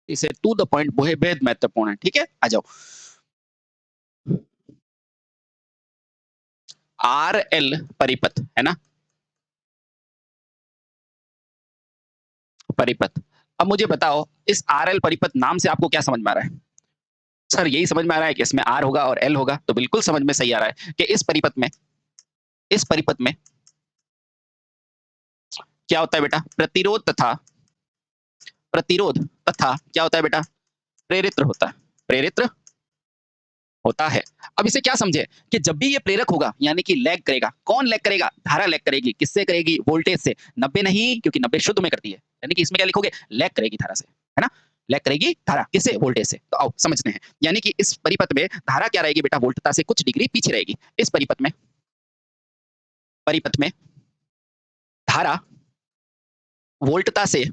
इसे to the point बेहद महत्वपूर्ण है, ठीक है? आ जाओ। आरएल परिपथ, है ना? परिपथ। अब मुझे बताओ, इस आरएल परिपथ नाम से आपको क्या समझ में आ रहा है? सर यही समझ में आ रहा है कि इसमें आर होगा और एल होगा, तो बिल्कुल समझ में सही आ रहा है कि इस परिपथ में क्या होता है बेटा? प्रतिरोध तथा क्या होता है बेटा? प्रेरित्र होता है। प्रेरित्र होता है। अब इसे क्या समझे कि जब भी ये प्रेरक होगा यानी कि लैग करेगा, कौन लैग करेगा? धारा लैग करेगी। किससे करेगी? वोल्टेज से। 90 नहीं, क्योंकि 90 शुद्ध में करती है। यानी कि इसमें क्या लिखोगे? लैग करेगी धारा से, है ना? लैग करेगी धारा किससे? वोल्टेज से। तो आओ समझते हैं। यानी कि इस परिपथ में धारा क्या रहेगी बेटा? वोल्टता से कुछ डिग्री पीछे रहेगी। इस परिपथ में धारा वोल्टता से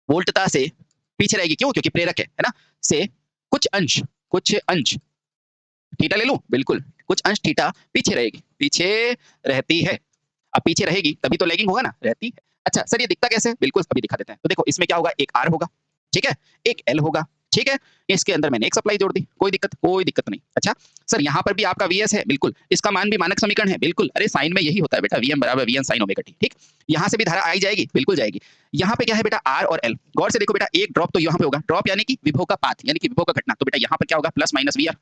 वोल्टता से पीछे रहेगी। क्यों? क्योंकि प्रेरक है ना? से कुछ अंश थीटा ले लूं? बिल्कुल, कुछ अंश थीटा पीछे रहेगी, पीछे रहती है। अब पीछे रहेगी तभी तो लैगिंग होगा ना, रहती है। अच्छा सर ये दिखता कैसे? बिल्कुल अभी दिखा देते हैं। तो देखो इसमें क्या होगा? एक आर होगा, ठीक है, एक एल होगा, ठीक है। इसके अंदर मैंने एक सप्लाई जोड़ दी, कोई दिक्कत नहीं। अच्छा सर यहाँ पर भी आपका वीएस है, बिल्कुल इसका मान भी मानक समीकरण है, बिल्कुल। अरे साइन में यही होता है बेटा, वीएम बराबर वीएन साइन ओमेगा टी, ठीक। यहाँ से भी धारा आई जाएगी, बिल्कुल जाएगी। यहाँ पे क्या है बेटा? आर और एल। गौर से देखो बेटा, एक ड्रॉप तो यहाँ पे होगा, ड्रॉप यानी कि विभव का पाथ, यानी कि विभव का घटना। तो बेटा यहाँ पर क्या होगा? Plus minus V R.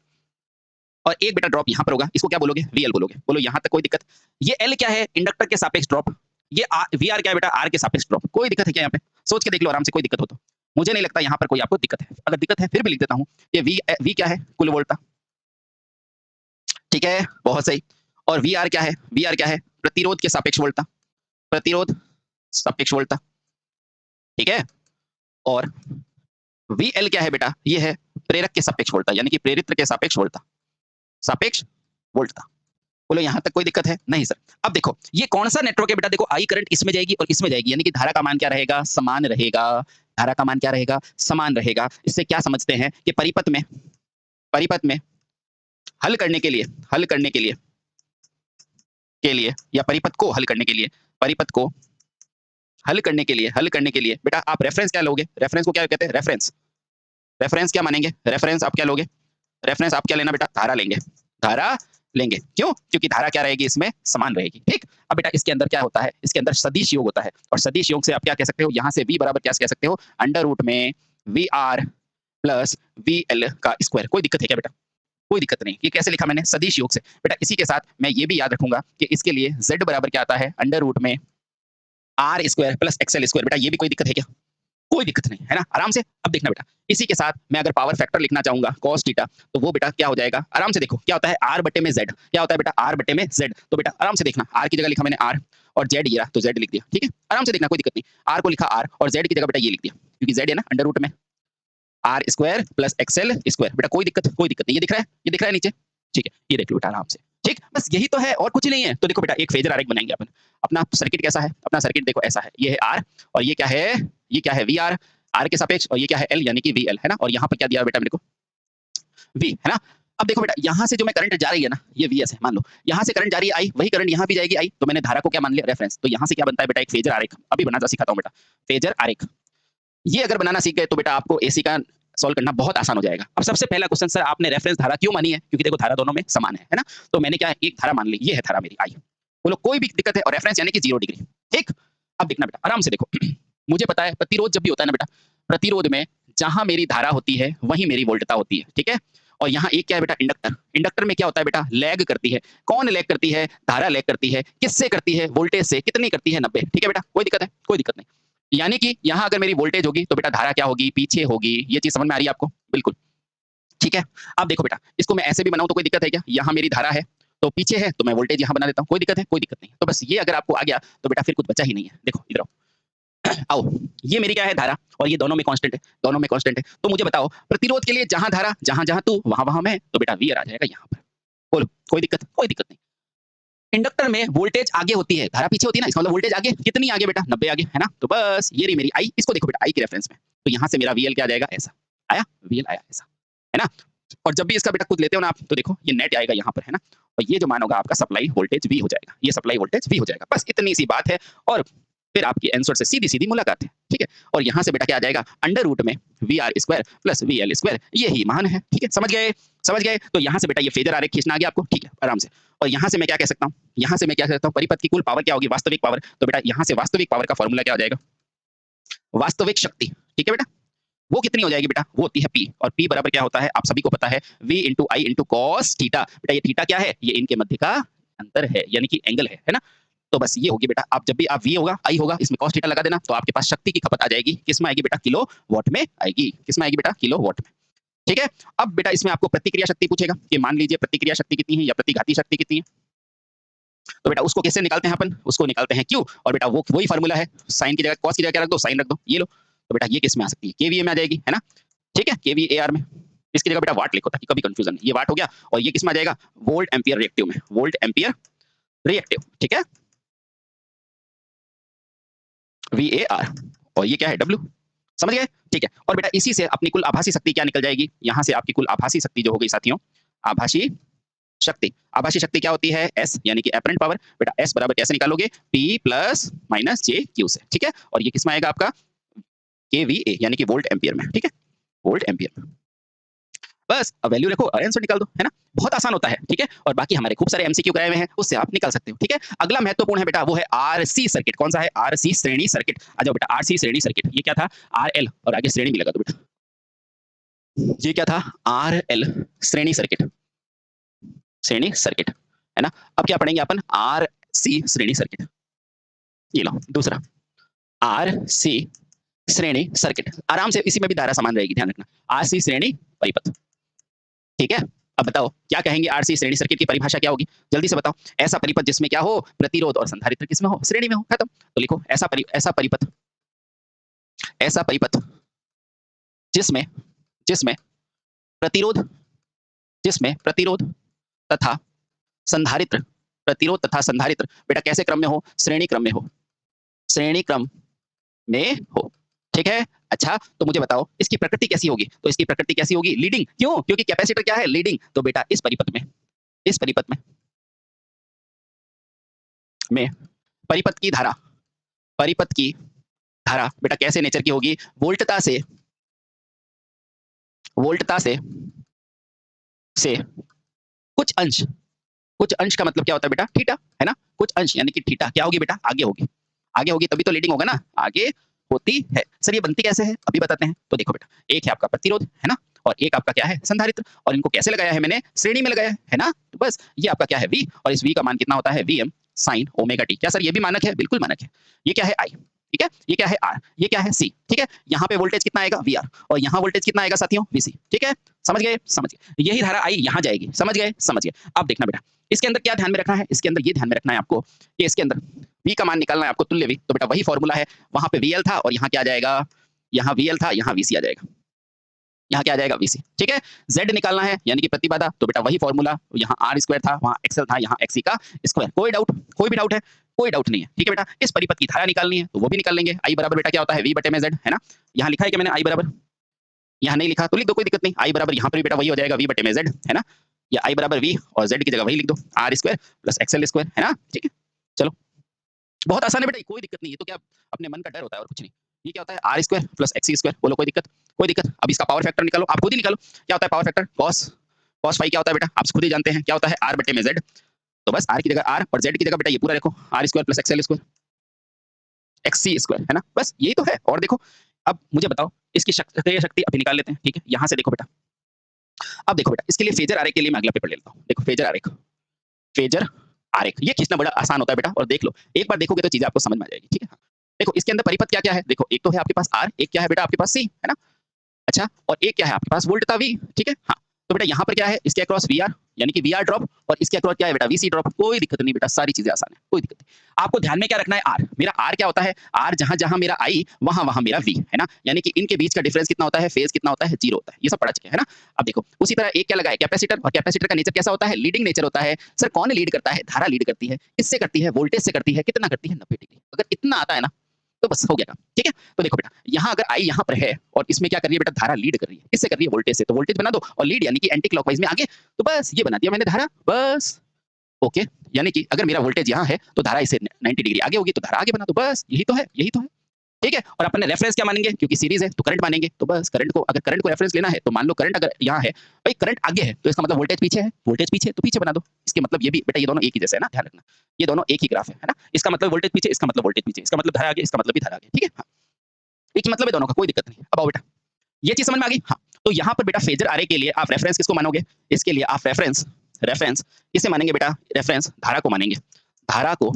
और एक बेटा ड्रॉप यहाँ पर होगा, इसको क्या बोलोगे? वीएल बोलोगे। बोलो यहाँ तक कोई दिक्कत? ये एल क्या है? इंडक्टर के सापेक्ष ड्रॉप। ये वी आर क्या है बेटा? आर के सापेक्ष ड्रॉप। कोई दिक्कत है क्या यहाँ पे? सोच के देख लो आराम से, कोई दिक्कत हो तो। मुझे नहीं लगता यहाँ पर कोई आपको दिक्कत है। अगर दिक्कत है फिर भी लिख देता हूँ। ये वी क्या है? कुल वोल्टता, ठीक है, बहुत सही। और वी आर क्या है? वी आर क्या है? प्रतिरोध के सापेक्ष वोल्टता, प्रतिरोध सापेक्ष वोल्टता, ठीक है। और वी एल क्या है बेटा? ये है प्रेरक के सापेक्ष वोल्टता, यानी कि प्रेरित्र के सापेक्ष वोल्टता, सापेक्ष वोल्टता। बोलो यहाँ तक कोई दिक्कत है? नहीं सर। अब देखो ये कौन सा नेटवर्क है बेटा? देखो आई करंट इसमें जाएगी और इसमें जाएगी, यानी कि धारा का मान क्या रहेगा? समान रहेगा। धारा का मान क्या रहेगा? समान रहेगा। इससे क्या समझते हैं कि परिपथ में हल करने के लिए या परिपथ को हल करने के लिए बेटा आप रेफरेंस क्या लोगे? रेफरेंस को क्या कहते हैं? रेफरेंस क्या मानेंगे? रेफरेंस आप क्या लोगे? रेफरेंस आप क्या लेना बेटा? धारा लेंगे। धारा लेंगे। क्यों? क्योंकि धारा क्या रहेगी? इसमें समान रहेगी, ठीक। अब बेटा इसके अंदर क्या होता है? इसके अंदर सदिश योग होता है, और सदिश योग से आप क्या कह सकते हो? यहाँ से v बराबर क्या कह सकते हो? अंडर रूट में V R plus V L का स्क्वायर। कोई दिक्कत है क्या बेटा? कोई दिक्कत नहीं। ये कैसे लिखा मैंने? सदिश योग से। बेटा इसी के साथ मैं ये भी याद रखूंगा कि इसके लिए z बराबर क्या आता है? अंडर रूट में R square plus XL square. बेटा ये भी कोई दिक्कत है क्या? कोई दिक्कत नहीं, है ना? आराम से। अब देखना बेटा, इसी के साथ मैं अगर पावर फैक्टर लिखना चाहूंगा cos थीटा, तो वो बेटा क्या हो जाएगा? आराम से देखो क्या होता है? r बटे में z। क्या होता है बेटा? r बटे में z। तो बेटा आराम से देखना, r की जगह लिखा मैंने r और z ये रहा, तो z लिख दिया, ठीक है। आराम से देखना, कोई दिक्कत नहीं। r को लिखा r और z की जगह बेटा ये लिख दिया, क्योंकि z है ना, अंडर रूट में R square plus XL square. बेटा कोई दिक्कत नहीं। ये दिख रहा है? ये दिख रहा है नीचे? ठीक है, ये देख लो बेटा आराम से, ठीक। बस यही तो है और कुछ नहीं है। तो देखो बेटा एक फेजर आरेख बनाएंगे अपन। अपना सर्किट कैसा है? अपना सर्किट देखो ऐसा है, ये है आर और ये क्या है? ये क्या है? वी आर, आर के सापेक्ष, और ये क्या है? एल, यानी कि वी एल, है ना। और यहाँ पर क्या दिया बेटा मेरे को? वी, है ना। अब देखो बेटा यहाँ से जो मैं करंट जा रही है ना, ये वीएस है मान लो। यहाँ से करंट जा रही है आई, वही करंट यहाँ भी जाएगी आई, तो मैंने धारा को क्या मान लिया? रेफरेंस। तो यहाँ से क्या बनता है बेटा? एक फेजर आरेख। अभी बनाना सिखाता हूँ बेटा, फेजर आरेख। ये अगर बनाना सीख गए तो बेटा आपको एसी का सॉल्व करना बहुत आसान हो जाएगा। अब सबसे पहला क्वेश्चन, सर आपने रेफरेंस धारा क्यों मानी है? क्योंकि देखो धारा दोनों में समान है ना। तो मैंने क्या एक धारा मान ली, ये है धारा मेरी आई। बोलो कोई भी दिक्कत है? और रेफरेंस यानी कि 0 डिग्री, ठीक। अब देखना बेटा आराम से देखो मुझे पता है प्रतिरोध जब भी होता है ना बेटा, प्रतिरोध में जहां मेरी धारा होती है वहीं मेरी वोल्टता होती है, ठीक है। और यहाँ एक क्या है बेटा? इंडक्टर। इंडक्टर में क्या होता है बेटा? लैग करती है। कौन लैग करती है? धारा लैग करती है। किससे करती है? वोल्टेज से। कितनी करती है? 90, ठीक है बेटा। कोई दिक्कत है? कोई दिक्कत नहीं। यानी कि यहाँ अगर मेरी वोल्टेज होगी तो बेटा धारा क्या होगी? पीछे होगी। ये चीज समझ में आ रही है आपको? बिल्कुल, ठीक है। अब देखो बेटा इसको मैं ऐसे भी बनाऊं तो कोई दिक्कत है क्या? यहाँ मेरी धारा है तो पीछे है, तो मैं वोल्टेज यहाँ बना देता हूँ। कोई दिक्कत है? कोई दिक्कत नहीं। तो बस ये अगर आपको आ गया तो बेटा फिर कुछ बचा ही नहीं है। देखो इधर आओ, ये मेरी क्या है? धारा। और ये दोनों में कांस्टेंट है, दोनों में कांस्टेंट है। तो मुझे बताओ प्रतिरोध के लिए जहां धारा, जहां जहां तू, वहां वहां मैं, तो बेटा वी आ जाएगा यहाँ पर। बोलो कोई दिक्कत? कोई दिक्कत नहीं। इंडक्टर में वोल्टेज आगे होती है, धारा पीछे होती है ना, इसका मतलब वोल्टेज आगे। कितनी आगे बेटा? 90 आगे, है ना। तो बस ये रही मेरी आई। इसको देखो बेटा आई के रेफरेंस में, तो यहाँ से मेरा वीएल क्या आ जाएगा? ऐसा आया, वीएल आया ऐसा, है ना। और जब भी इसका बेटा कुछ लेते हो ना आप, तो देखो ये नेट आएगा यहाँ पर, है ना। और ये जो मान होगा आपका सप्लाई वोल्टेज वी हो जाएगा, ये सप्लाई वोल्टेज वी हो जाएगा। बस इतनी सी बात है। और फिर आपकी आंसर से सीधी-सीधी मुलाकात है, ठीक है? और यहाँ से बेटा क्या आ जाएगा अंडर रूट में VR² प्लस VL², यही मान है, ठीक है? समझ गए? समझ गए? तो यहाँ से बेटा ये फेजर आरेख खींचना आ गया आपको, ठीक है? आराम से। और यहाँ से मैं क्या कह सकता हूँ? यहाँ से मैं क्या कह सकता हूँ? परिपथ की कुल पावर क्या होगी? वास्तविक पावर। तो बेटा यहाँ से वास्तविक पावर का फॉर्मूला क्या हो जाएगा? वास्तविक शक्ति, ठीक है बेटा? वो कितनी हो जाएगी बेटा? वो होती है P, और P बराबर क्या होता है? आप सभी को पता है V into I into cos theta. बेटा ये थीटा क्या है? ये इनके मध्य का अंतर है, यानी कि एंगल है ना? तो बस ये होगी बेटा, आप जब भी आप V होगा, I होगा, इसमें cos थीटा लगा देना, तो आपके पास शक्ति की खपत आ जाएगी। किसमें आएगी बेटा? किलो वाट में आएगी। किसमें आएगी बेटा? किलो वाट में। ठीक है? अब बेटा इसमें आपको प्रतिक्रिया शक्ति पूछेगा कि मान लीजिए प्रतिक्रिया शक्ति कितनी है या प्रतिघाती शक्ति कितनी है? तो बेटा उसको कैसे निकालते हैं अपन? उसको निकालते हैं Q, और बेटा वो वही फार्मूला है, साइन की जगह cos की जगह क्या रख दो? साइन रख दो, ये लो। तो बेटा ये किस में आ सकती है? केवीए में आ जाएगी, है ना? ठीक है? केवीएआर में। इसकी जगह बेटा वाट लिखो ताकि कभी कंफ्यूजन नहीं। ये वाट हो गया, और ये किस में आ जाएगा? वोल्ट एम्पीयर रिएक्टिव में। वोल्ट एम्पीयर रिएक्टिव, ठीक है? VAR, और ये क्या है? W। समझ गए? ठीक है। और बेटा इसी से अपनी कुल आभासी शक्ति क्या निकल जाएगी? यहाँ से आपकी कुल आभासी शक्ति जो हो गई साथियों, आभासी शक्ति। आभासी शक्ति क्या होती है? S, यानी कि एपरेंट पावर। बेटा S बराबर कैसे निकालोगे? P प्लस माइनस JQ से, ठीक है? और ये किस में आएगा आपका? KVA, यानी कि वोल्ट एम्पीयर में, ठीक है? वोल्ट एम्पीयर में। बस अब वैल्यू रखो और आंसर निकाल दो, है ना? बहुत आसान होता है, ठीक है? और बाकी हमारे खूब सारे एमसीक्यू कराए हुए हैं, उससे आप निकाल सकते हो, ठीक है? अगला महत्वपूर्ण है बेटा, वो है आरसी सर्किट। कौन सा है? आरसी श्रेणी सर्किट। आ जाओ बेटा, आरसी श्रेणी सर्किट। ये क्या था? आरएल, और आगे श्रेणी भी लगा दो बेटा। ये क्या था? आरएल श्रेणी सर्किट। श्रेणी सर्किट, है ना? अब क्या पढ़ेंगे अपन? आरसी श्रेणी सर्किट। ये लो दूसरा, आरसी श्रेणी सर्किट। आराम से इसी में भी धारा समान रहेगी, ध्यान रखना। आरसी श्रेणी परिपथ, ठीक है? अब बताओ क्या कहेंगे? आरसी श्रेणी सर्किट की परिभाषा क्या होगी? जल्दी से बताओ। ऐसा परिपथ जिसमें क्या हो? प्रतिरोध और संधारित्र किसमें हो? श्रेणी में हो। खत्म। तो लिखो ऐसा परिपथ जिसमें जिसमें प्रतिरोध जिसमें प्रतिरोध तथा संधारित्र, प्रतिरोध तथा संधारित्र बेटा कैसे क्रम में हो? श्रेणी क्रम में हो। श्रेणी क्रम में हो, ठीक है? अच्छा, तो मुझे बताओ इसकी प्रकृति कैसी होगी? तो इसकी प्रकृति कैसी होगी? लीडिंग। क्यों? क्योंकि कैपेसिटर क्या है? लीडिंग। तो बेटा इस परिपथ में परिपथ की धारा बेटा कैसे नेचर की होगी? वोल्टता से कुछ अंश का मतलब क्या होता है बेटा? थीटा, है ना? कुछ अंश यानी कि थीटा क्या होगी बेटा? आगे होगी तभी तो लीडिंग होगा ना, आगे होती है। सर ये बनती कैसे है? अभी बताते हैं। तो देखो बेटा, एक है आपका प्रतिरोध, है ना? और एक आपका क्या है? संधारित्र। और इनको कैसे लगाया है मैंने? श्रेणी में लगाया है ना? तो बस ये आपका क्या है? V, और इस V का मान कितना होता है? Vm sin omega t। क्या सर ये भी मानक है? बिल्कुल मानक है। ये क्या है? I, ठीक है? ये क्या है? R, ये क्या है? C, ठीक है? यहाँ पे वोल्टेज कितना आएगा? VR, और यहाँ वोल्टेज कितना आएगा साथियों? VC, ठीक है? समझ गए? यही धारा I यहाँ जाएगी। समझ गए? अब देखना बेटा, इसके अंदर क्या ध्यान में रखना है? इसके अंदर ये ध्यान में रखना है आपको कि इसके अंदर V का मान निकालना है आपको, तुल्य V। तो बेटा वही फॉर्मूला है, वहां पे VL था और यहाँ क्या आ जाएगा? यहाँ VL था, यहाँ VC आ जाएगा। यहाँ क्या आ जाएगा? VC, ठीक है? Z निकालना है यानी कि प्रतिबाधा, तो बेटा वही फॉर्मूला, यहाँ R² था, वहाँ XL था, यहाँ XC का स्क्वायर। कोई भी डाउट है? कोई डाउट नहीं है, ठीक है बेटा? इस परिपथ की धारा निकालनी है तो वो भी निकाल लेंगे। I बराबर बेटा क्या होता है? V बटे में Z, है ना? यहाँ लिखा है कि मैंने I बराबर, यहाँ नहीं लिखा तो लिख दो, कोई दिक्कत नहीं। I बराबर यहाँ पर भी बेटा वही हो जाएगा, V बटे में Z, है ना? या I बराबर V और Z की जगह वही लिख दो, R² प्लस XL², है ना? ठीक है, चलो बहुत आसान है बेटा, कोई दिक्कत नहीं है। तो क्या अपने मन का डर होता है और कुछ नहीं। ये क्या होता है? R² plus XC²। बोलो कोई दिक्कत? अब इसका पावर फैक्टर निकालो, आप खुद ही निकालो। क्या होता है पावर फैक्टर? cos फाई क्या होता है बेटा? आप खुद ही जानते हैं क्या होता है? R बटे में Z। तो बस R की जगह R और Z की जगह बेटा ये पूरा रखो, R² प्लस XL² XC², है ना? बस यही तो है। और देखो अब मुझे बताओ इसकी शक्ति अभी निकाल लेते हैं, ठीक है? यहाँ से देखो बेटा, अब देखो बेटा इसके लिए फेजर आरेख के लिए मैं अगला पेपर ले लेता हूँ। देखो फेजर आरेख ये खींचना बड़ा आसान होता है बेटा, और देख लो, एक बार देखोगे तो चीजें आपको समझ में आ जाएगी, ठीक है? हाँ। देखो इसके अंदर परिपथ क्या क्या है? देखो एक तो है आपके पास R, एक क्या है बेटा आपके पास C, है ना? अच्छा, और एक क्या है आपके पास? वोल्टता V, ठीक है? हाँ, तो बेटा यहाँ पर क्या है? इसके अक्रॉस VR, यानी कि VR ड्रॉप, और इसके अक्रॉस क्या है बेटा? VC drop. कोई दिक्कत नहीं बेटा, सारी चीजें आसान है, कोई दिक्कत नहीं। आपको ध्यान में क्या रखना है? R, मेरा R क्या होता है? R जहां जहां मेरा I वहां वहां मेरा V, है ना? यानी कि इनके बीच का डिफरेंस कितना होता है? फेज कितना होता है? 0 होता है। ये सब पढ़ा चुके हैं, है ना? अब देखो उसी तरह एक क्या लगा है? कैपेसिटर, और कैपेसिटर का नेचर कैसा होता है? लीडिंग नेचर होता है। सर कौन लीड करता है? धारा लीड करती है। किससे करती है? वोल्टेज से करती है। कितना करती है? 90 डिग्री। अगर इतना आता है ना तो बस हो गया काम, ठीक है? तो देखो बेटा यहाँ अगर I यहाँ पर है और इसमें क्या कर रही है बेटा? धारा लीड कर रही है। किससे कर रही है? वोल्टेज से। तो वोल्टेज बना दो, और लीड यानी कि एंटी क्लॉकवाइज में आगे, तो बस ये बना दिया मैंने धारा, बस ओके, यानी कि अगर मेरा वोल्टेज यहाँ है तो धारा इससे 90 डिग्री आगे होगी, तो धारा आगे बना दो, बस यही तो है, यही तो है। ठीक है, और अपन ने रेफरेंस क्या मानेंगे, क्योंकि सीरीज है तो करंट मानेंगे, तो बस करंट को, अगर करंट को रेफरेंस लेना है तो मान लो करंट अगर यहाँ है, भाई करंट आगे है तो इसका मतलब वोल्टेज पीछे है, वोल्टेज पीछे है तो पीछे बना दो। इसके मतलब ये भी बेटा, ये दोनों एक ही जैसे है ना, ध्यान रखना, ये दोनों एक ही ग्राफ है ना। इसका मतलब वोल्टेज पीछे, इसका मतलब वोल्टेज पीछे, इसका मतलब धारा आगे, इसका मतलब भी धारा आगे। ठीक है, हाँ, एक ही मतलब है दोनों का, कोई दिक्कत नहीं। अब आओ बेटा, ये चीज समझ में आ गई। हाँ, तो यहाँ पर बेटा फेजर आरे के लिए आप रेफरेंस किसको मानोगे, इसके लिए आप रेफरेंस रेफरेंस किसे मानेंगे बेटा, रेफरेंस धारा को मानेंगे, धारा को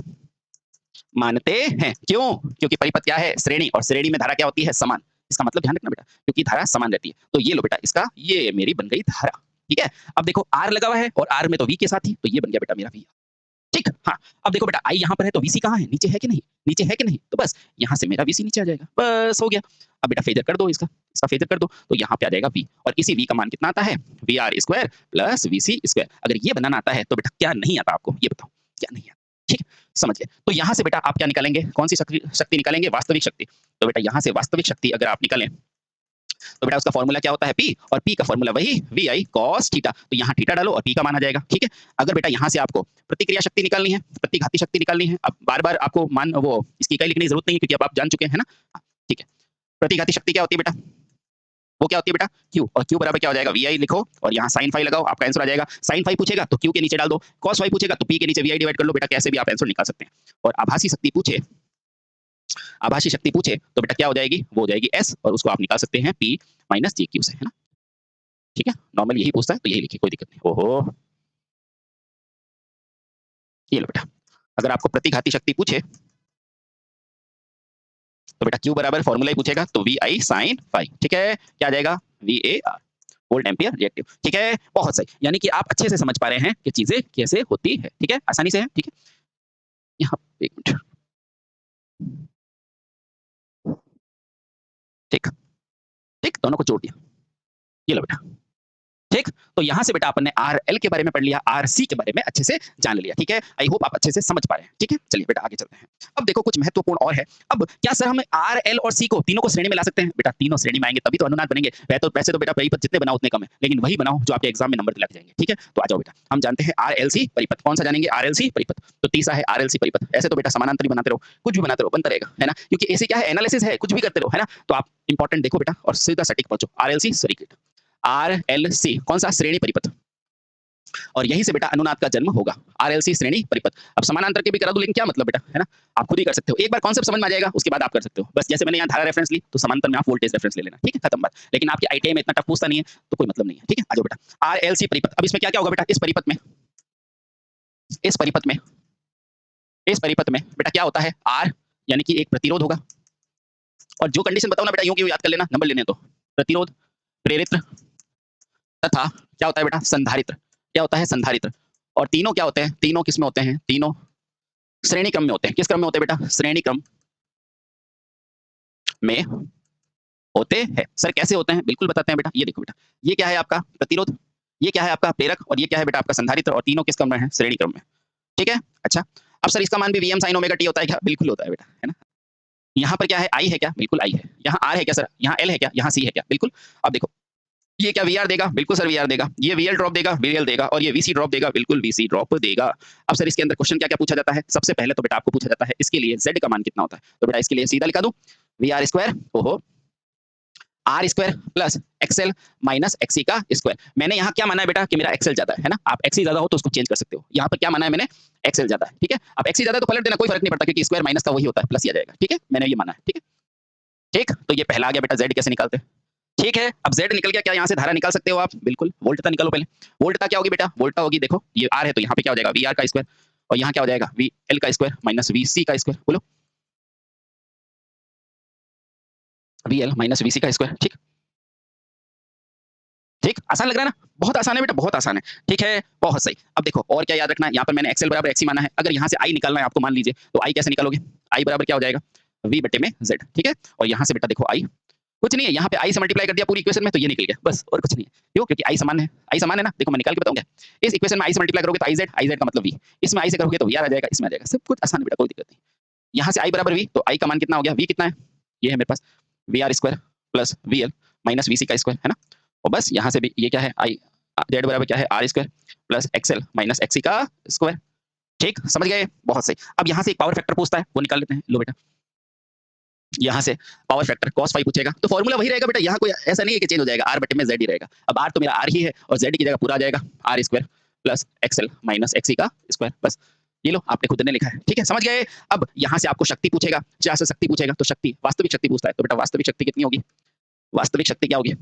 मानते हैं। क्यों? क्योंकि परिपथ क्या है, श्रेणी, और श्रेणी में धारा क्या होती है, समान। इसका मतलब ध्यान रखना बेटा, क्योंकि धारा समान रहती है। तो ये लो बेटा, इसका ये मेरी बन गई धारा। ठीक है, अब देखो आर लगा हुआ है और आर में तो वी के साथ ही, तो ये बन गया बेटा मेरा वी। ठीक, हाँ, अब देखो बेटा आई यहाँ पर है तो वीसी कहाँ है, नीचे है कि नहीं, नीचे है कि नहीं, तो बस यहाँ से मेरा वीसी नीचे आ जाएगा, बस हो गया। अब बेटा फेजर कर दो इसका, इसका फेजर कर दो, तो यहाँ पे आ जाएगा वी, और इसी वी का मान कितना आता है, V R square plus V C square. अगर ये बनाना आता है तो बेटा क्या नहीं आता आपको, ये बताओ क्या नहीं आता। ठीक, समझ गए। तो यहाँ से बेटा आप क्या निकालेंगे, कौन सी शक्ति निकालेंगे, वास्तविक शक्ति। तो बेटा यहाँ से वास्तविक शक्ति अगर आप निकालें तो बेटा उसका फॉर्मूला क्या होता है, पी, और पी का फॉर्मूला वही वी आई कॉस थीटा। तो यहाँ थीटा डालो और पी का मान आ जाएगा। ठीक है, अगर बेटा यहाँ से आपको प्रतिक्रिया शक्ति निकालनी है, प्रतिघाती शक्ति निकालनी है, अब बार बार आपको मान वो इसकी इकाई लिखने की जरूरत नहीं है, क्योंकि अब आप जान चुके हैं ना। हाँ, ठीक है, प्रतिघाती शक्ति क्या होती है बेटा, वो क्या होती है बेटा, क्यू, और क्यू बराबर क्या हो जाएगा, वी आई लिखो और यहाँ साइन फाई लगाओ, आपका आंसर आ जाएगा। साइन फाई पूछेगा तो क्यू के नीचे डाल दो, कॉस फाई पूछेगा तो पी के नीचे वी आई डिवाइड कर लो। बेटा कैसे भी आप आंसर निकाल सकते हैं। और आभासी शक्ति पूछे, आभासी शक्ति पूछे तो बेटा क्या हो जाएगी, वो हो जाएगी एस, और उसको आप निकाल सकते हैं पी माइनस जी क्यू से, है ना। ठीक है, नॉर्मल यही पूछता है तो यही लिखिए, कोई दिक्कत नहीं। ओहो, ये लो बेटा, अगर आपको प्रतिघाती शक्ति पूछे तो बेटा क्यू बराबर फॉर्मूला ही पूछेगा तो वी आई साइन फाई। ठीक है, क्या आ जाएगा, V A R volt ampere reactive. ठीक है, बहुत सही, यानी कि आप अच्छे से समझ पा रहे हैं कि चीजें कैसे होती है। ठीक है, आसानी से है। ठीक है, यहाँ एक मिनट, ठीक ठीक, दोनों को जोड़ दिया, ये लो बेटा। ठीक, तो यहाँ से बेटा अपन ने आर एल के बारे में पढ़ लिया, आर सी के बारे में अच्छे से जान लिया। ठीक है, आई होप आप अच्छे से समझ पा रहे हैं। ठीक है, चलिए बेटा आगे चलते हैं। अब देखो कुछ महत्वपूर्ण और है। अब क्या सर हम आर एल और सी को तीनों को श्रेणी में ला सकते हैं, बेटा तीनों श्रेणी में आएंगे तभी तो अनुनाद बनेंगे। वैसे तो बेटा परिपथ जितने बनाओ उतने कम है, लेकिन वही बनाओ जो आपके एग्जाम में नंबर दिला के जाएंगे। ठीक है, तो आ जाओ बेटा, हम जानते हैं आर एल सी परिपथ, कौन सा जानेंगे, आर एल सी परिपथ। तो तीसरा है आर एल सी परिपथ। ऐसे तो बेटा समानांतर बनाते रहो, कुछ भी बनाते रहो, बनता रहेगा, है ना, क्योंकि ऐसे क्या है, एनालिसिस है, कुछ भी करते रहो, है ना। तो आप इंपॉर्टेंट देखो बेटा और सीधा सटीक पहुंचो। R L C circuit, R L C कौन सा, श्रेणी परिपथ, और यहीं से बेटा अनुनाद का जन्म होगा। आरएलसी श्रेणी परिपथ। अब समानांतर के भी करा दूं, लेकिन क्या मतलब बेटा, है ना, आप खुद ही कर सकते हो। एक बार कॉन्सेप्ट समझ में आ जाएगा उसके बाद आप कर सकते हो। बस जैसे मैंने यहाँ धारा रेफरेंस ली तो समांतर में आप वोल्टेज रेफरेंस ले लेना। ठीक है, खत्म बात। लेकिन आपकी आईटीआई में इतना टफ पूछता नहीं है तो कोई मतलब नहीं है। ठीक है, आ जाओ बेटा, आरएलसी परिपथ। अब इसमें क्या क्या होगा बेटा, इस परिपथ में, इस परिपथ में, इस परिपथ में बेटा क्या होता है, आर यानी कि एक प्रतिरोध होगा, और जो कंडीशन बताओ ना बेटा यूं क्यों याद कर लेना, नंबर लेने तो, प्रतिरोध, प्रेरित्र तथा क्या होता है बेटा, संधारित्र। क्या होता है, संधारित्र। और तीनों क्या होते हैं, तीनों किस में होते हैं, तीनों श्रेणी क्रम में होते हैं। किस क्रम में होते हैं बेटा, श्रेणी क्रम में होते हैं। सर कैसे होते हैं, बिल्कुल बताते हैं बेटा। ये देखो बेटा, ये क्या है आपका प्रतिरोध, ये क्या है आपका प्रेरक, और ये क्या है बेटा आपका संधारित्र, और तीनों किस क्रम में है, श्रेणी क्रम में। ठीक है, अच्छा, अब सर इसका मान भी वीएम साइन ओमेगा टी होता है क्या, बिल्कुल होता है बेटा, है ना। यहाँ पर क्या है, आई है क्या, बिल्कुल आई है। यहाँ आर है क्या सर, यहाँ एल है क्या, यहाँ सी है क्या, बिल्कुल। अब देखो ये क्या वीआर देगा, बिल्कुल सर वीआर देगा। ये वीएल ड्रॉप देगा, वीएल देगा, और ये वीसी ड्रॉप देगा, बिल्कुल वीसी ड्रॉप देगा। अब सर इसके अंदर क्वेश्चन क्या क्या पूछा जाता है, सबसे पहले तो बेटा आपको पूछा जाता है इसके लिए जेड का मान कितना होता है। तो बेटा इसके लिए सीधा लिखा दूं, वी आर स्क्वायर, ओहो, R square plus XL minus XC का स्क्वायर। मैंने यहाँ क्या माना है बेटा कि मेरा एक्सएल ज्यादा है ना, आप एक्सी ज्यादा हो तो उसको चेंज कर सकते हो। यहाँ पर क्या माना है मैंने, एक्सएल ज्यादा है। ठीक है, अब एक्सी ज्यादा है तो पलट देना, कोई फर्क नहीं पड़ता, क्योंकि स्क्वायर माइनस का वही होता है, प्लस ही आ जाएगा। ठीक है, मैंने ये माना है। ठीक है, ठीक, तो ये पहला आ गया बेटा, जेड कैसे निकालते हैं। ठीक है, अब जेड निकल गया, क्या यहाँ से धारा निकाल सकते हो आप, बिल्कुल। वोल्टता निकालो पहले, वोल्टता क्या होगी बेटा, वोल्टता होगी, देखो ये आर है तो यहाँ पे क्या हो जाएगा, वी आर का स्क्वायर, और यहाँ क्या हो जाएगा, वी एल का स्क्वायर माइनस वी सी का स्क्वायर। बोलो, we L minus V C का स्क्वायर। ठीक ठीक, आसान लग रहा है ना, बहुत आसान है बेटा, बहुत आसान है। ठीक है, बहुत सही। अब देखो और क्या याद रखना है, यहाँ पर मैंने एक्सएल बराबर एक्सी माना है। अगर यहाँ से आई निकालना है आपको, मान लीजिए, तो आई कैसे निकालोगे, आई बराबर क्या हो जाएगा, वी बटे में जेड। ठीक है, और यहाँ से बेटा देखो आई कुछ नहीं है, यहाँ पे आई से मल्टीप्लाई कर दिया पूरी इक्वेशन में, तो ये निकल गया, बस और कुछ नहीं है। क्यों, क्योंकि आई समान है, आई समान है ना। देखो मैं निकाल के बताऊंगा, इस इक्वेशन में आई से मल्टीप्लाई करोगे तो आई जेड का मतलब वी, इसमें आई से करोगे तो वी आर आ जाएगा, इसमें आ जाएगा, सब कुछ आसान है बेटा, कोई दिक्कत नहीं। यहाँ से आई बराबर वी, तो आई का मान कितना हो गया, वी कितना है, ये है मेरे पास, V R square plus V L minus V C का स्क्वायर, है ना। और बस यहाँ से भी ये क्या है, आई जेड बराबर क्या है, R square plus XL minus XC का स्क्वायर। ठीक, समझ गए? बहुत सही। अब यहाँ से एक पावर फैक्टर पूछता है, वो निकाल लेते हैं। लो बेटा, यहाँ से पावर फैक्टर cos फाइ पूछेगा, तो फॉर्मूला वही रहेगा बेटा, यहाँ कोई ऐसा नहीं है कि चेंज हो जाएगा, r बटे में z ही रहेगा। अब r तो मेरा r ही है और z की जगह पूरा आ जाएगा r square plus xl minus xc का स्क्वायर। बस ये लो, आपने खुद ने लिखा है। ठीक है, समझ गए? अब यहाँ से आपको शक्ति पूछेगा, क्या से शक्ति पूछेगा, तो शक्ति वास्तविक शक्ति पूछता है, तो बेटा वास्तविक शक्ति कितनी होगी? वास्तविक शक्ति क्या होगी?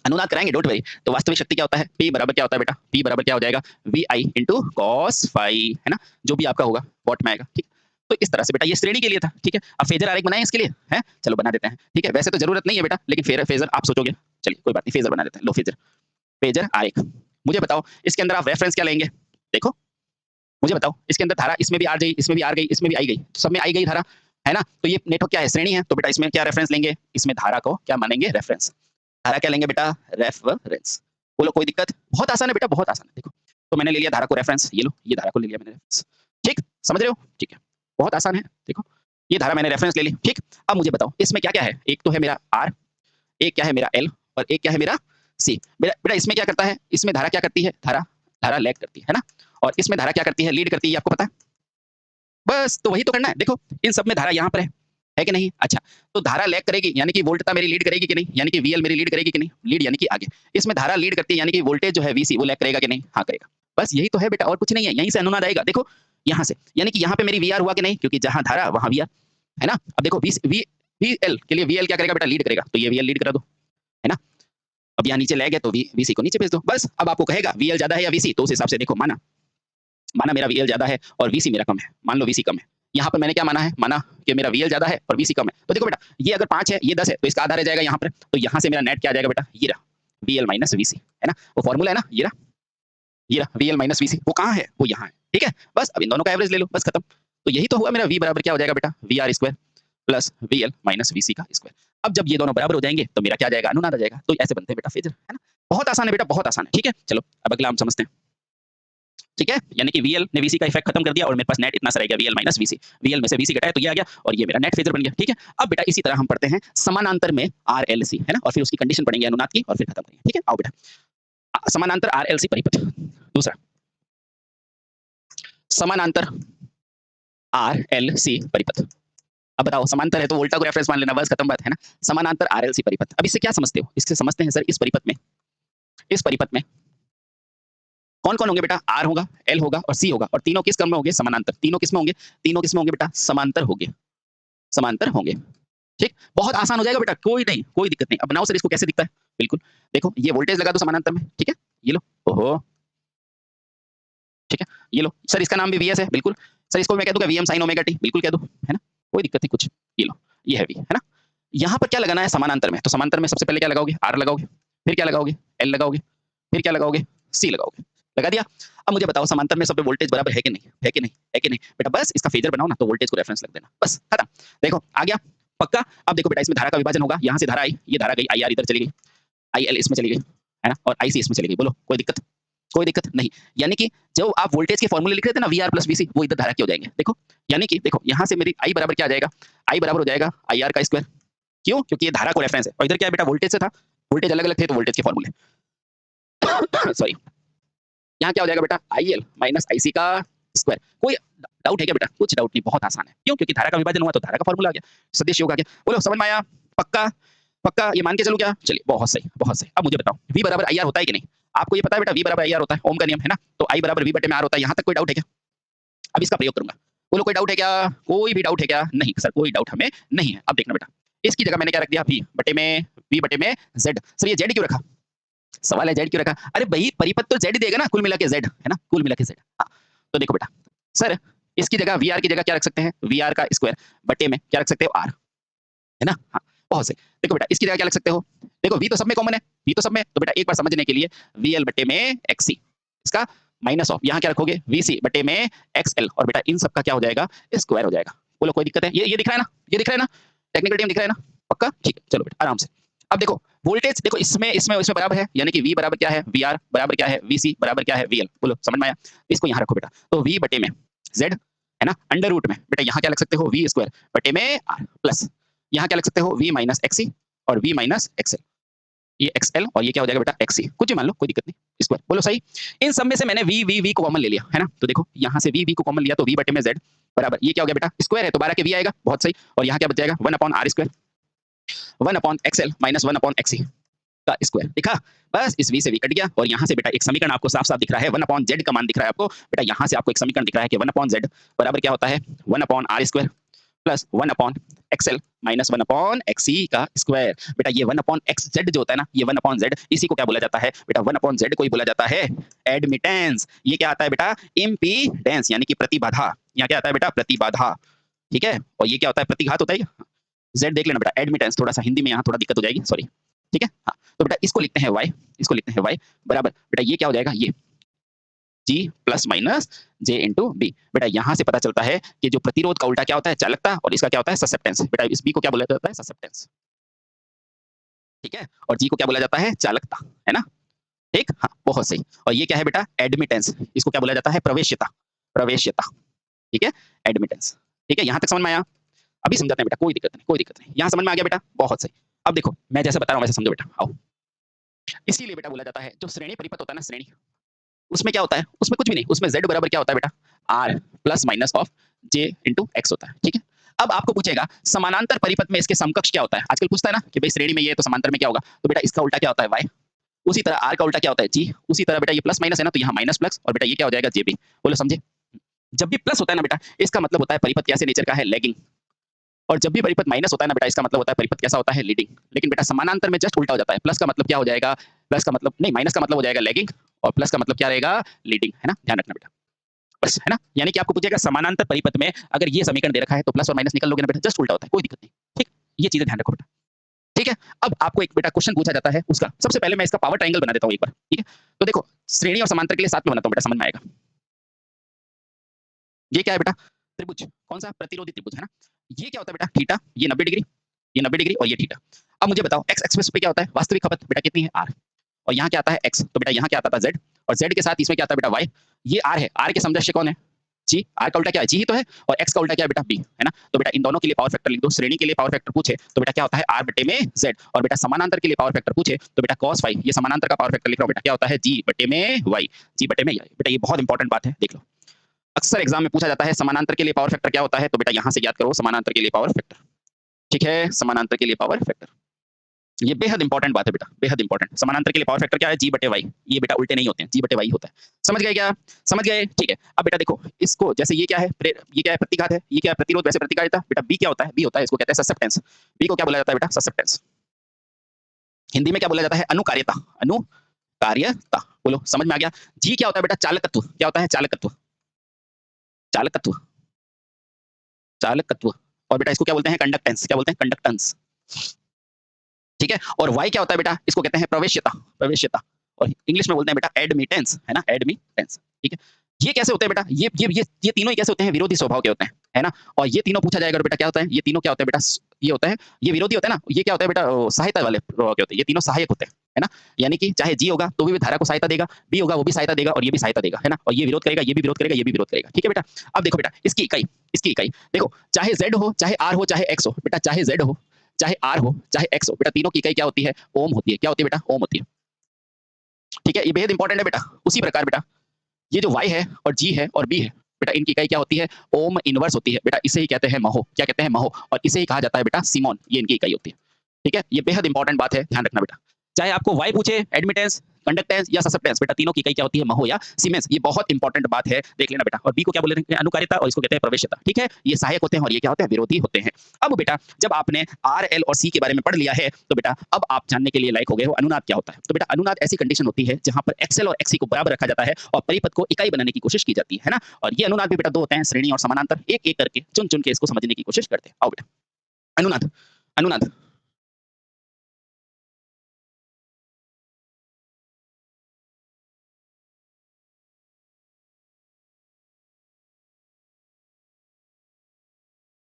अनुनाद कराएंगे, डोंट वरी। तो वास्तविक शक्ति क्या होता है? P बराबर क्या होता है बेटा? P बराबर क्या हो जाएगा? VI इंटू cos फाइ, है ना? जो भी आपका होगा वॉट में आएगा। ठीक, तो इस तरह से बेटा ये श्रेणी के लिए था। ठीक है, अब फेजर आरेख बनाएं इसके लिए, है? चलो बना देते हैं। ठीक है, वैसे तो जरूरत नहीं है बेटा, लेकिन फिर फेजर आप सोचोगे, चलिए कोई बात नहीं, फेजर बना देते हैं। लो फेजर, फेजर आरेख। मुझे बताओ इसके अंदर आप रेफरेंस क्या लेंगे? देखो मुझे बताओ, इसके अंदर धारा इसमें भी आ गई, इसमें भी आ गई, इसमें भी आई गई, तो सब में आई गई धारा, है ना? तो ये नेटवर्क क्या है? श्रेणी है। तो बेटा इसमें क्या रेफरेंस लेंगे? इसमें धारा को क्या मानेंगे? रेफरेंस। धारा क्या लेंगे बेटा? रेफरेंस। बोलो कोई दिक्कत? बहुत आसान है बेटा, बहुत आसान है। देखो, तो मैंने ले लिया धारा को रेफरेंस, ये लो, ये धारा को ले लिया मैंने रेफरेंस। ठीक, समझ रहे हो? ठीक है, बहुत आसान है। देखो, ये धारा मैंने रेफरेंस ले ली। ठीक, अब मुझे बताओ इसमें क्या क्या है? एक तो है मेरा R, एक क्या है मेरा L, और एक क्या है मेरा C। बेटा इसमें क्या करता है? इसमें धारा क्या करती है? धारा धारा लैग करती है ना? और इसमें धारा क्या करती है? लीड करती है, आपको पता है? बस तो वही तो करना है। देखो, इन सब में धारा यहाँ पर है कि नहीं? अच्छा, तो धारा लैग करेगी यानी कि वोल्टता मेरी लीड करेगी कि नहीं? यानी कि VL मेरी लीड करेगी कि नहीं? लीड यानी कि आगे। इसमें धारा लीड करती है यानी कि वोल्टेज जो है VC वो लैग करेगा कि नहीं? हाँ करेगा। बस यही तो है बेटा, और कुछ नहीं है। यहीं से अनुनाद आएगा। देखो यहाँ से, यानी कि यहाँ पे मेरी VR हुआ कि नहीं? क्योंकि जहाँ धारा वहाँ VR, है ना? अब देखो VL के लिए VL क्या करेगा बेटा? लीड करेगा, तो ये VL लीड करा दो, है ना? अब यहाँ नीचे लैग है तो VC को नीचे भेज दो। बस अब आपको कहेगा VL ज्यादा है या VC, तो उस हिसाब से देखो, माना मेरा VL ज्यादा है और VC मेरा कम है। मान लो VC कम है, यहाँ पर मैंने क्या माना है? माना कि मेरा VL ज्यादा है और VC कम है। तो देखो बेटा, ये अगर 5 है, ये 10 है, तो इसका आधा रह जाएगा यहाँ पर। तो यहाँ से मेरा नेट क्या आ जाएगा बेटा? ये रहा VL माइनस VC, है ना? वो फॉर्मूला है ना, ये रहा VL माइनस VC। वो कहाँ है? वो यहाँ है। ठीक है, बस अब इन दोनों का एवरेज ले लो, बस खत्म। तो यही तो हुआ मेरा V बराबर क्या हो जाएगा बेटा? VR square plus VL minus VC का स्क्वायर। अब जब ये दोनों बराबर हो जाएंगे तो मेरा क्या आ जाएगा? अनुनाद आ जाएगा। तो ऐसे बनते हैं बेटा फेजर, है ना? बहुत आसान है बेटा, बहुत आसान है। ठीक है, चलो अब अगला हम समझते हैं। ठीक है, यानी कि VL ने VC का इफेक्ट खत्म कर दिया और मेरे पास नेट इतना सा रह गया VL माइनस VC। VL में से VC घटाया तो ये आ गया और ये मेरा नेट फेजर बन गया। ठीक है, अब बेटा इसी तरह हम पढ़ते हैं समानांतर में RLC, है ना? और फिर उसकी कंडीशन पढ़ेंगे अनुनाद की और फिर खत्म करेंगे। ठीक है, आओ बेटा, समानांतर RLC परिपथ। दूसरा, समानांतर RLC परिपथ। अब बताओ, समांतर है तो वोल्टा को रेफरेंस मान लेना, बस खत्म बात, है ना? समानांतर RLC परिपथ। अब इससे क्या समझते हो? इससे समझते हैं सर, इस परिपथ में कौन कौन होंगे बेटा? R होगा, L होगा और C होगा, और तीनों किस क्रम में होंगे? समानांतर। तीनों किस में होंगे? तीनों किस में होंगे बेटा? समांतर होंगे, समांतर होंगे। ठीक, बहुत आसान हो जाएगा बेटा, कोई नहीं, कोई दिक्कत नहीं। अब बनाओ सर, इसको कैसे दिखता है? बिल्कुल, देखो ये वोल्टेज लगा दो समानांतर में। ठीक है, ये लो, ओहो, ठीक है, ये लो सर, इसका नाम भी VS है, बिल्कुल। सर इसको मैं कह दूंगा VM sin ओमेगा t, बिल्कुल कह दो, है ना? कोई दिक्कत नहीं कुछ। ये लो, ये है V, है ना? यहाँ पर क्या लगाना है? समानांतर में। तो समांतर में सबसे पहले क्या लगाओगे? R लगाओगे, फिर क्या लगाओगे? L लगाओगे, फिर क्या लगाओगे? C लगाओगे। लगा दिया। अब मुझे बताओ समांतर में सब पे वोल्टेज बराबर है कि नहीं? है कि नहीं? है कि नहीं? बेटा बस इसका फेजर बनाओ ना, तो वोल्टेज को रेफरेंस लग देना, बस खत्म। देखो आ गया, पक्का। अब देखो बेटा, इसमें धारा का विभाजन होगा। यहाँ से धारा आई, ये धारा गई, IR इधर चली गई, IL इसमें चली गई, है ना? और IC इसमें चली गई। बोलो कोई दिक्कत? कोई दिक्कत नहीं। यानी कि जो आप वोल्टेज के फॉर्मूले लिख रहे थे ना, VR प्लस VC, वो इधर धारा के हो जाएंगे। देखो, यानी कि देखो यहाँ से मेरी I बराबर क्या आ जाएगा? I बराबर हो जाएगा IR का स्क्वायर। क्यों? क्योंकि ये धारा को रेफरेंस है, और इधर क्या है बेटा? वोल्टेज से था, वोल्टेज अलग अलग थे तो वोल्टेज के फॉर्मूले सॉरी, यहाँ क्या हो जाएगा बेटा? IL माइनस IC का स्क्वायर। कोई डाउट है क्या बेटा? कुछ डाउट नहीं, बहुत आसान है। क्यों? क्योंकि धारा का विभाजन हुआ तो धारा का फॉर्मूला आ गया, सदिश योग आ गया। बोलो समझ में आया? पक्का? पक्का ये मान के चलो क्या? चलिए बहुत सही, बहुत सही। अब मुझे बताओ, V बराबर IR होता है कि नहीं? आपको ये पता है बेटा, V बराबर IR होता है, ओम का नियम है ना? तो I बराबर V बटे में R होता है। यहाँ तक कोई डाउट है क्या? अब इसका प्रयोग करूंगा। बोलो कोई डाउट है क्या? कोई भी डाउट है क्या? नहीं सर, कोई डाउट हमें नहीं है। अब देखना बेटा, इसकी जगह मैंने क्या रख दिया? V बटे में Z। सर ये Z क्यों रखा? सवाल है Z क्यों रखा? अरे भाई परिपथ तो Z देगा ना, कुल मिला के Z, है ना? कुल मिला के Z। हाँ, तो देखो बेटा, सर इसकी जगह VR की जगह क्या रख सकते हैं? VR का स्क्वायर बटे में क्या रख सकते हो? R, है ना? हाँ, बहुत सही। देखो बेटा, इसकी जगह क्या रख सकते हो? देखो V तो सब में कॉमन है, V तो सब में, तो बेटा एक बार समझने के लिए VL बटे में XC, इसका माइनस ऑफ यहाँ क्या रखोगे? VC बटे में XL, और बेटा इन सब का क्या हो जाएगा? स्क्वायर हो जाएगा। बोलो कोई दिक्कत है? ये दिख रहा है ना? ये दिख रहा है ना? टेक्निकल टीम दिख रहा है ना? पक्का? ठीक है, चलो बेटा आराम से। अब देखो वोल्टेज, देखो इसमें बराबर है, यानी कि V बराबर क्या है? VR बराबर क्या है? VC बराबर क्या है? VL। बोलो समझ में आया? इसको यहाँ रखो बेटा, तो V बटे में Z, है ना? अंडर रूट में बेटा यहाँ क्या लिख सकते हो? V स्क्वायर बटे में R, प्लस यहाँ क्या लिख सकते हो? V माइनस XC और V माइनस XL। ये XL और ये क्या हो जाएगा बेटा XC, कुछ भी मान लो कोई दिक्कत नहीं, स्क्वायर बोलो सही। इन सब में से मैंने V को कॉमन ले लिया है ना, तो देखो यहाँ से V को कॉमन लिया तो V बटे में Z बराबर ये क्या हो गया बेटा स्क्वायर है तो 12 के V आएगा, बहुत सही। और यहाँ क्या बच जाएगा 1/r square 1/XL minus 1/XC का स्क्वायर, देखा बस इस V से V कट गया। और यहाँ से बेटा एक समीकरण आपको साफ साफ दिख रहा है 1/Z का मान दिख रहा है आपको बेटा, यहाँ से आपको एक समीकरण दिख रहा है कि 1/Z बराबर क्या होता है 1/r square plus 1/XL minus 1/XC का स्क्वायर। बेटा ये 1/XZ जो होता है ना, ये 1/Z इसी को क्या बोला जाता है बेटा 1/Z को ही बोला जाता है एडमिटेंस। ये क्या आता है बेटा इम्पीडेंस यानी कि प्रतिबाधा, यहाँ क्या आता है बेटा प्रतिबाधा, ठीक है। और ये क्या होता है प्रतिघात होता है, Z देख लेना बेटा एडमिटेंस, थोड़ा सा हिंदी में यहाँ थोड़ा दिक्कत हो जाएगी सॉरी, ठीक है। हाँ तो बेटा इसको लिखते हैं Y, इसको लिखते हैं Y बराबर बेटा ये क्या हो जाएगा ये G plus minus J into B. बेटा यहाँ से पता चलता है कि जो प्रतिरोध का उल्टा क्या होता है चालकता और इसका क्या होता है ससेप्टेंस। बेटा इस B को क्या बोला जाता है ससेप्टेंस, ठीक है। और G को क्या बोला जाता है चालकता, है ना, ठीक। हाँ बहुत सही। और ये क्या है बेटा एडमिटेंस, इसको क्या बोला जाता है प्रवेश्यता, प्रवेश्यता, ठीक है एडमिटेंस, ठीक है। यहाँ तक समझ में आया, अभी समझाते हैं बेटा, कोई दिक्कत नहीं कोई दिक्कत नहीं, यहाँ समझ में आ गया बेटा, बहुत सही। अब देखो मैं जैसे बता रहा हूँ वैसे समझो बेटा, आओ। इसीलिए बेटा बोला जाता है जो श्रेणी परिपथ होता है ना श्रेणी, उसमें क्या होता है उसमें कुछ भी नहीं, उसमें Z बराबर क्या होता है बेटा R plus minus of J into X होता है, ठीक है। अब आपको पूछेगा समानांतर परिपथ में इसके समकक्ष क्या होता है, आजकल पूछता है ना कि भाई श्रेणी में ये है तो समांतर में क्या होगा, तो बेटा इसका उल्टा क्या होता है Y, उसी तरह R का उल्टा क्या होता है G, उसी तरह बेटा ये प्लस माइनस है ना तो यहाँ माइनस प्लस, और बेटा ये क्या हो जाएगा JB, बोलो समझे। जब भी प्लस होता है ना बेटा इसका मतलब होता है परिपथ कैसे नेचर का है लेगिंग, और जब भी परिपथ माइनस होता है ना बेटा इसका मतलब होता है परिपथ कैसा होता है लीडिंग। लेकिन बेटा समानांतर में जस्ट उल्टा हो जाता है, प्लस का मतलब क्या हो जाएगा, प्लस का मतलब नहीं माइनस का मतलब हो जाएगा लेगिंग और प्लस का मतलब क्या रहेगा लीडिंग, है ना, ध्यान रखना बेटा बस, है ना। यानी कि आपको पूछेगा समानांतर परिपथ में अगर ये समीकरण दे रखा है तो प्लस और माइनस निकल लोगे ना बेटा, जस्ट उल्टा होता है, कोई दिक्कत नहीं, ठीक। ये चीजें ध्यान रखो बेटा, ठीक है। अब आपको एक बेटा क्वेश्चन पूछा जाता है उसका, सबसे पहले मैं इसका पावर ट्रायंगल बना देता हूँ एक बार, ठीक है। तो देखो श्रेणी और समांतर के लिए साथ में बनाता हूँ बेटा, समझ में आएगा। ये क्या है बेटा त्रिभुज, कौन सा प्रतिरोधी त्रिभुज, है ना। ये क्या होता है बेटा थीटा, ये 90 डिग्री, ये 90 डिग्री और ये थीटा। अब मुझे बताओ एक्स एक्सिस पे क्या होता है वास्तविक खपत बेटा कितनी है R, और यहाँ क्या आता है x, तो बेटा यहाँ क्या आता था Z, और Z के साथ इसमें क्या आता है बेटा Y। ये R है, R के समदृश्य कौन है G, R का उल्टा क्या है G ही तो है, और X का उल्टा क्या है बेटा B, है ना। तो बेटा इन दोनों के लिए पावर फैक्टर लिख दो, श्रेणी के लिए पावर फैक्टर पूछे तो बेटा क्या होता है R बटे में Z, और बेटा समानांतर के लिए पावर फैक्टर पूछे तो बेटा cos फाई, ये समानांतर का पावर फैक्टर लिख रहा हूँ बेटा क्या होता है G बटे में Y, G बटे में Y। बेटा ये बहुत इंपॉर्टेंट बात है, देख लो अक्सर एग्जाम में पूछा जाता है समानांतर के लिए पावर फैक्टर क्या होता है, तो बेटा यहाँ से याद करो समानांतर के लिए पावर फैक्टर, ठीक है। समानांतर के लिए पावर फैक्टर ये बेहद इंपॉर्टेंट बात है बेटा, बेहद इंपॉर्टेंट। समानांतर के लिए पावर फैक्टर क्या है G बटे Y, ये बेटा उल्टे नहीं होते हैं, G बटे Y होता है, समझ गए क्या, समझ गए, ठीक है। अब बेटा देखो इसको जैसे ये क्या है ये क्या है प्रतिघात है, ये क्या है प्रतिरोध, वैसे प्रतिकारिता बेटा B क्या होता है, B होता है इसको कहते हैं ससेप्टेंस, B को क्या बोला जाता है बेटा ससेप्टेंस, हिंदी में क्या बोला जाता है अनुकार्यता, अनुकार्यता, बोलो समझ में आ गया। G क्या होता है बेटा चालकत्व, क्या होता है चालकत्व, चालकत्व, चालकत्व, और बेटा इसको क्या बोलते हैं कंडक्टेंस, क्या बोलते हैं कंडक्टेंस, ठीक है। और Y क्या होता है बेटा इसको कहते हैं प्रवेश्यता, प्रवेश्यता, और इंग्लिश में बोलते हैं बेटा एडमिटेंस, है ना एडमिटेंस, ठीक है। ये कैसे होते हैं बेटा ये तीनों ही कैसे होते हैं विरोधी स्वभाव के होते हैं, है ना। और ये तीनों पूछा जाएगा बेटा क्या होता है, ये तीनों क्या होते हैं बेटा ये होता है ये विरोधी होता है ना, ये क्या होता है बेटा सहायता वाले प्रभाव के होते हैं, ये तीनों सहायक होते हैं, है ना। यानी कि चाहे G होगा तो भी धारा को सहायता देगा, B होगा वो भी सहायता देगा और ये भी सहायता देगा, है ना। और ये विरोध करेगा, ये भी विरोध करेगा, ये भी विरोध करेगा, ठीक है बेटा। अब देखो बेटा इसकी इकाई देखो, चाहे Z हो चाहे R हो चाहे X हो बेटा, चाहे Z हो चाहे R हो चाहे X हो बेटा, तीनों की इकाई क्या होती है ओम होती है, क्या होती है बेटा ओम होती है, ठीक है। ये बेहद इंपॉर्टेंट है बेटा। उसी प्रकार बेटा ये जो Y है और G है और B है बेटा, इनकी इकाई क्या होती है ओम इनवर्स होती है बेटा, इसे ही कहते हैं महो, क्या कहते हैं महो, और इसे ही कहा जाता है बेटा सीमोन, ये इनकी इकाई होती है, ठीक है। ये बेहद इंपॉर्टेंट बात है, ध्यान रखना बेटा। चाहे आपको Y पूछे एडमिटेंस कंडक्टेंस या ससेप्टेंस बेटा, तीनों की इकाई क्या होती है महो या सीमेंस, ये बहुत इंपॉर्टेंट बात है, देख लेना बेटा। और B को क्या बोलते हैं अनुकार्यता और इसको कहते हैं प्रवेश्यता, ठीक है। ये सहायक होते हैं और ये क्या होते हैं विरोधी होते हैं। अब बेटा जब आपने R L और C के बारे में पढ़ लिया है तो बेटा अब आप जानने के लिए लायक हो गए हो अनुनाद क्या होता है। तो बेटा अनुनाद ऐसी कंडीशन होती है जहां पर XL और XC को बराबर रखा जाता है और परिपथ को इकाई बनाने की कोशिश की जाती है ना। और ये अनुनाद भी बेटा दो होते हैं श्रेणी और समानांतर, एक एक करके चुन चुन के इसको समझने की कोशिश करते हैं। आओ बेटा अनुनाद, अनुनाद